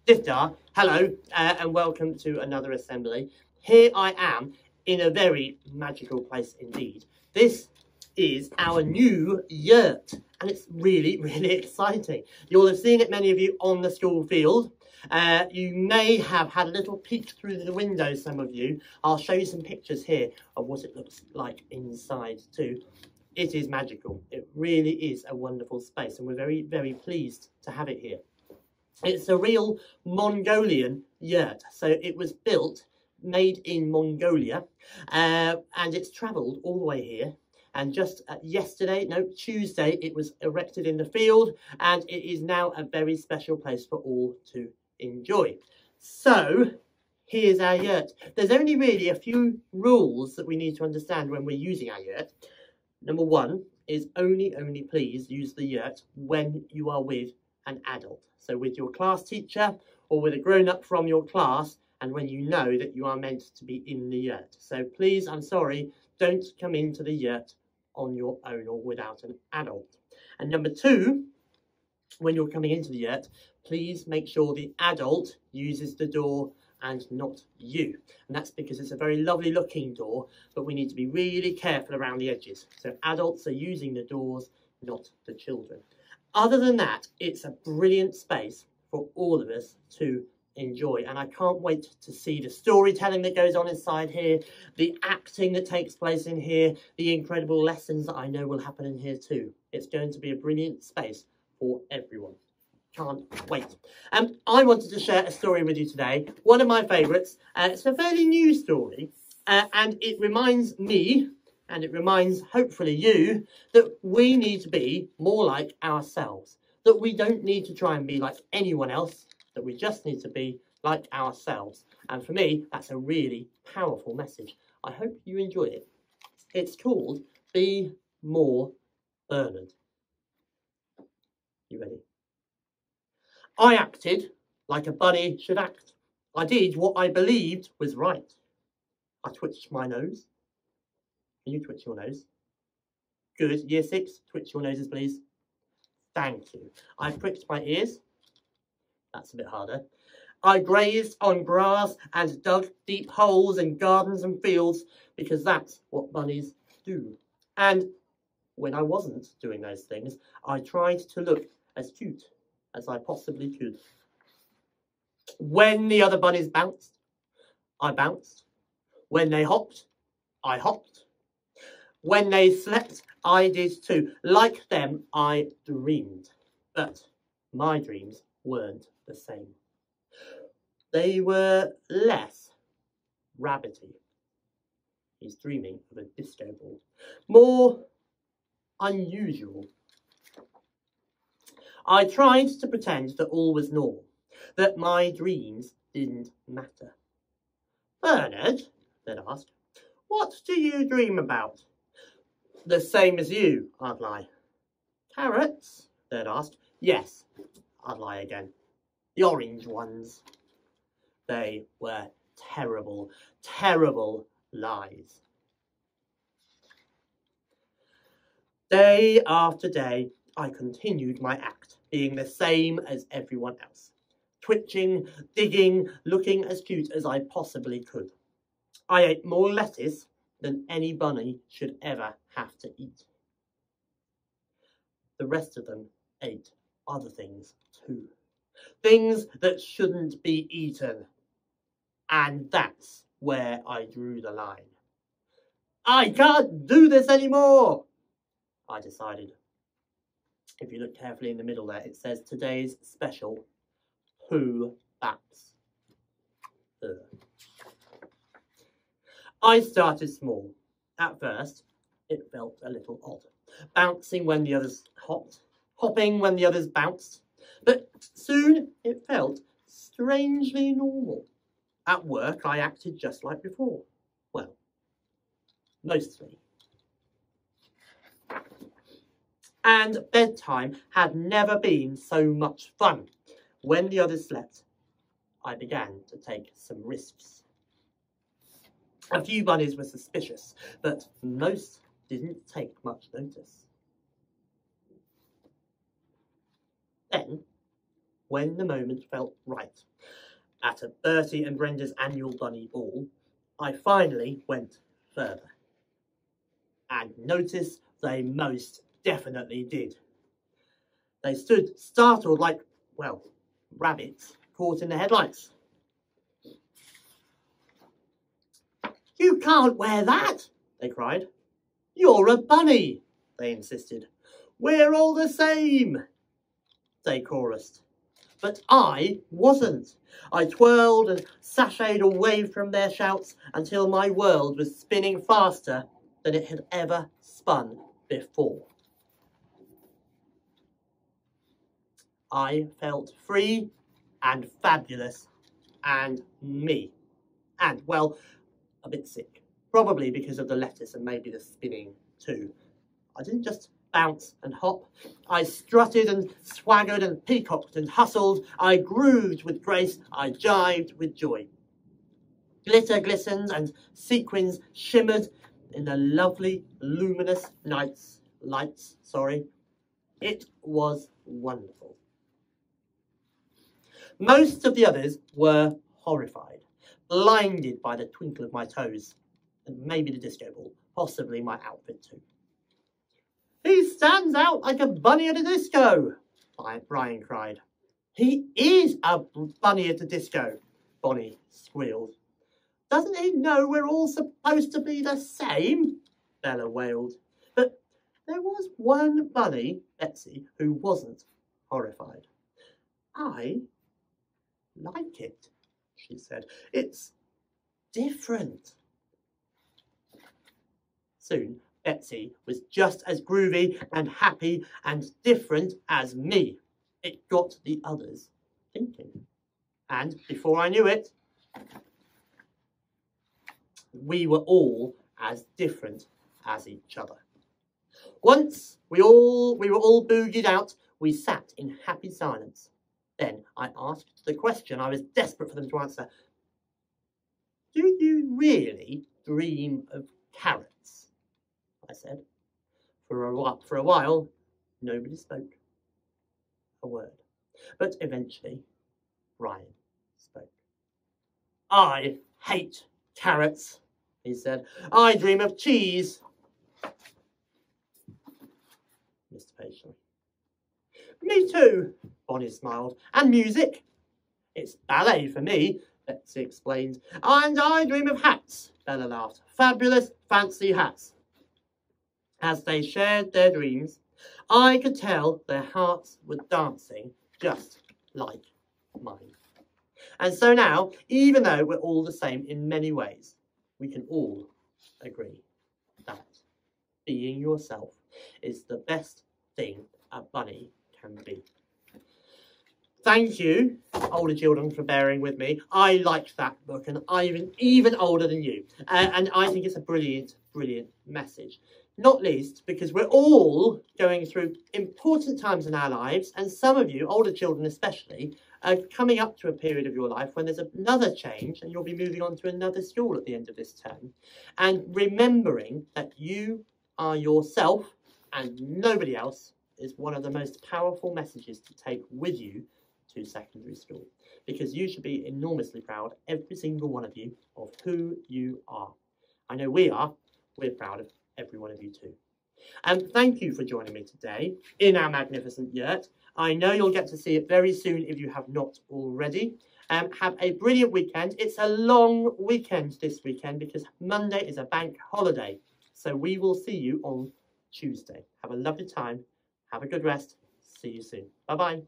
Diftar, hello, and welcome to another assembly. Here I am in a very magical place indeed. This is our new yurt, and it's really, really exciting. You'll have seen it, many of you, on the school field. You may have had a little peek through the window, some of you. I'll show you some pictures here of what it looks like inside too. It is magical. It really is a wonderful space, and we're very, very pleased to have it here. It's a real Mongolian yurt. So it was built, made in Mongolia, and it's travelled all the way here. And just Tuesday, it was erected in the field, and it is now a very special place for all to enjoy. So here's our yurt. There's only really a few rules that we need to understand when we're using our yurt. Number one is only please use the yurt when you are with an adult. So with your class teacher or with a grown-up from your class, and when you know that you are meant to be in the yurt. So please, I'm sorry, don't come into the yurt on your own or without an adult. And number two, when you're coming into the yurt, please make sure the adult uses the door and not you. And that's because it's a very lovely looking door, but we need to be really careful around the edges. So adults are using the doors, not the children. Other than that, it's a brilliant space for all of us to enjoy. And I can't wait to see the storytelling that goes on inside here, the acting that takes place in here, the incredible lessons that I know will happen in here too. It's going to be a brilliant space for everyone. Can't wait. I wanted to share a story with you today, one of my favourites. It's a fairly new story, and it reminds me, and it reminds, hopefully, you, that we need to be more like ourselves. That we don't need to try and be like anyone else, that we just need to be like ourselves. And for me, that's a really powerful message. I hope you enjoy it. It's called Be More Bernard. You ready? I acted like a bunny should act. I did what I believed was right. I twitched my nose. Can you twitch your nose? Good. Year 6, twitch your noses, please. Thank you. I pricked my ears. That's a bit harder. I grazed on grass and dug deep holes in gardens and fields because that's what bunnies do. And when I wasn't doing those things, I tried to look as cute as I possibly could. When the other bunnies bounced, I bounced. When they hopped, I hopped. When they slept, I did too. Like them, I dreamed. But my dreams weren't the same. They were less rabbity. He's dreaming of a disco ball. More unusual. I tried to pretend that all was normal, that my dreams didn't matter. Bernard, they'd ask, what do you dream about? The same as you, I'd lie. Carrots, they'd ask. Yes, I'd lie again. The orange ones. They were terrible, terrible lies. Day after day, I continued my act, being the same as everyone else. Twitching, digging, looking as cute as I possibly could. I ate more lettuce than any bunny should ever have to eat. The rest of them ate other things too. Things that shouldn't be eaten. And that's where I drew the line. I can't do this anymore, I decided. If you look carefully in the middle there, it says today's special, Who Baps? I started small. At first, it felt a little odd. Bouncing when the others hopped, hopping when the others bounced. But soon it felt strangely normal. At work, I acted just like before. Well, mostly. And bedtime had never been so much fun. When the others slept, I began to take some risks. A few bunnies were suspicious, but most didn't take much notice. Then when the moment felt right. At a Bertie and Brenda's annual bunny ball, I finally went further. And notice they most definitely did. They stood startled like, well, rabbits caught in the headlights. "You can't wear that," they cried. "You're a bunny," they insisted. "We're all the same," they chorused. But I wasn't. I twirled and sashayed away from their shouts until my world was spinning faster than it had ever spun before. I felt free and fabulous and me. And, well, a bit sick. Probably because of the lettuce and maybe the spinning too. I didn't just bounce and hop. I strutted and swaggered and peacocked and hustled. I grooved with grace. I jived with joy. Glitter glistened and sequins shimmered in the lovely luminous lights. It was wonderful. Most of the others were horrified, blinded by the twinkle of my toes, and maybe the disco ball, possibly my outfit too. "He stands out like a bunny at a disco," Brian cried. "He is a bunny at a disco," Bonnie squealed. "Doesn't he know we're all supposed to be the same?" Bella wailed. But there was one bunny, Betsy, who wasn't horrified. "I like it," she said. "It's different." Soon, Betsy was just as groovy and happy and different as me. It got the others thinking. And before I knew it, we were all as different as each other. Once we were all boogied out, we sat in happy silence. Then I asked the question I was desperate for them to answer. "Do you really dream of carrots?" I said. For a while, nobody spoke a word. But eventually, Ryan spoke. "I hate carrots," he said. "I dream of cheese." Mr. Paisley. "Me too," Bonnie smiled. "And music." "It's ballet for me," Betsy explained. "And I dream of hats," Bella laughed. "Fabulous, fancy hats." As they shared their dreams, I could tell their hearts were dancing just like mine. And so now, even though we're all the same in many ways, we can all agree that being yourself is the best thing a bunny can be. Thank you, older children, for bearing with me. I liked that book, and I'm even older than you. And I think it's a brilliant, brilliant message. Not least because we're all going through important times in our lives, and some of you, older children especially, are coming up to a period of your life when there's another change and you'll be moving on to another school at the end of this term. And remembering that you are yourself and nobody else is one of the most powerful messages to take with you to secondary school, because you should be enormously proud, every single one of you, of who you are. I know we're proud of every one of you too. And thank you for joining me today in our magnificent yurt. I know you'll get to see it very soon if you have not already. Have a brilliant weekend. It's a long weekend this weekend because Monday is a bank holiday. So we will see you on Tuesday. Have a lovely time. Have a good rest. See you soon. Bye-bye.